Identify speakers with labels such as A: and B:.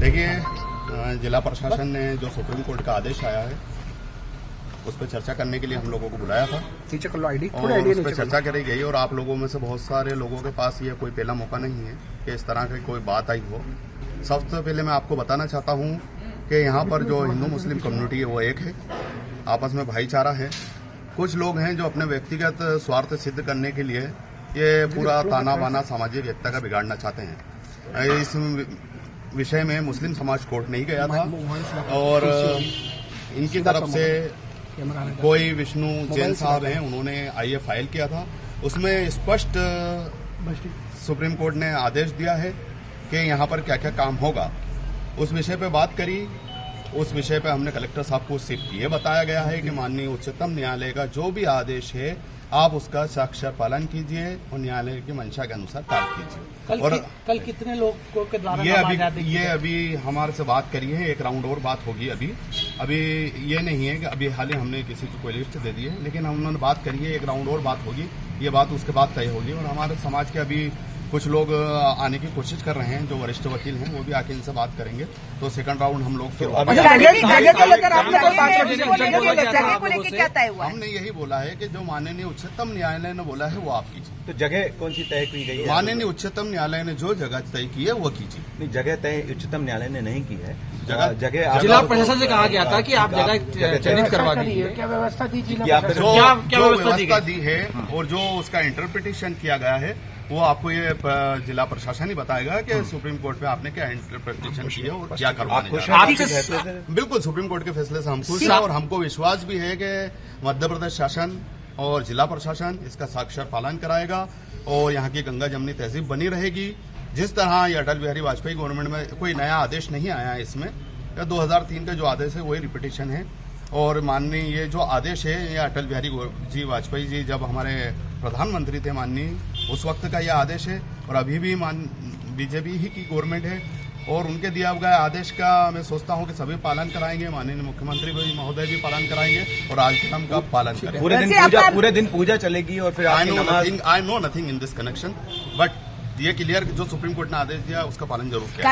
A: देखिए, जिला प्रशासन ने जो सुप्रीम कोर्ट का आदेश आया है उस पर चर्चा करने के लिए हम लोगों को बुलाया था और उस पर चर्चा करी गई। और आप लोगों में से बहुत सारे लोगों के पास ये कोई पहला मौका नहीं है कि इस तरह की कोई बात आई हो। सबसे पहले मैं आपको बताना चाहता हूँ कि यहाँ पर जो हिंदू मुस्लिम कम्युनिटी है वो एक है, आपस में भाईचारा है। कुछ लोग हैं जो अपने व्यक्तिगत स्वार्थ सिद्ध करने के लिए ये पूरा ताना बाना सामाजिक एकता का बिगाड़ना चाहते हैं। इस विषय में मुस्लिम समाज कोर्ट नहीं गया था और इनकी तरफ से कोई विष्णु जैन साहब हैं, उन्होंने आईए फाइल किया था। उसमें स्पष्ट सुप्रीम कोर्ट ने आदेश दिया है कि यहाँ पर क्या क्या काम होगा। उस विषय पे बात करी, उस विषय पे हमने कलेक्टर साहब को सिर्फ ये बताया गया है कि माननीय उच्चतम न्यायालय का जो भी आदेश है आप उसका साक्षर पालन कीजिए और न्यायालय की मंशा के अनुसार कार्य कीजिए।
B: कल कितने लोगों के द्वारा
A: ये अभी हमारे से बात करी है, एक राउंड और बात होगी। अभी ये नहीं है कि अभी हाल ही हमने किसी को कोई लिस्ट दे दी है, लेकिन उन्होंने बात करी है, एक राउंड और बात होगी। ये बात उसके बाद तय होगी। और हमारे समाज के अभी कुछ लोग आने की कोशिश कर रहे हैं, जो वरिष्ठ वकील हैं वो भी आके इनसे बात करेंगे। तो सेकंड राउंड हम लोग फिर हमने यही बोला है कि जो माननीय उच्चतम न्यायालय ने बोला है वो आप कीजिए।
C: तो जगह कौन सी तय की गई है?
A: माननीय उच्चतम न्यायालय ने जो जगह तय की है वो कीजिए।
C: नहीं, जगह तय उच्चतम न्यायालय ने नहीं की है।
A: जगह
B: जिला प्रशासन से कहा गया था कि आप जगह चयनित करवा दीजिए। क्या व्यवस्था दी
A: जो व्यवस्था दी है और जो उसका इंटरप्रिटेशन किया गया है वो आपको ये जिला प्रशासन ही बताएगा कि सुप्रीम कोर्ट पे आपने क्या इंटरप्रिटेशन की है और क्या करवाना। बिल्कुल सुप्रीम कोर्ट के फैसले से हम खुश हैं और हमको विश्वास भी है कि मध्य प्रदेश शासन और जिला प्रशासन इसका साक्षर पालन कराएगा और यहाँ की गंगा जमनी तहजीब बनी रहेगी। जिस तरह ये अटल बिहारी वाजपेयी गवर्नमेंट में कोई नया आदेश नहीं आया है, इसमें 2003 का जो आदेश है वही रिपीटेशन है। और माननीय ये जो आदेश है ये अटल बिहारी जी वाजपेयी जी जब हमारे प्रधानमंत्री थे माननीय, उस वक्त का यह आदेश है। और अभी भी बीजेपी ही की गवर्नमेंट है और उनके दिया गया आदेश का मैं सोचता हूँ कि सभी पालन कराएंगे। माननीय मुख्यमंत्री भी महोदय भी पालन कराएंगे और आज के हम का पालन करेंगे।
C: पूरे दिन पूजा चलेगी और फिर
A: I know nothing in this connection, but ये क्लियर जो सुप्रीम कोर्ट ने आदेश दिया उसका पालन जरूर किया।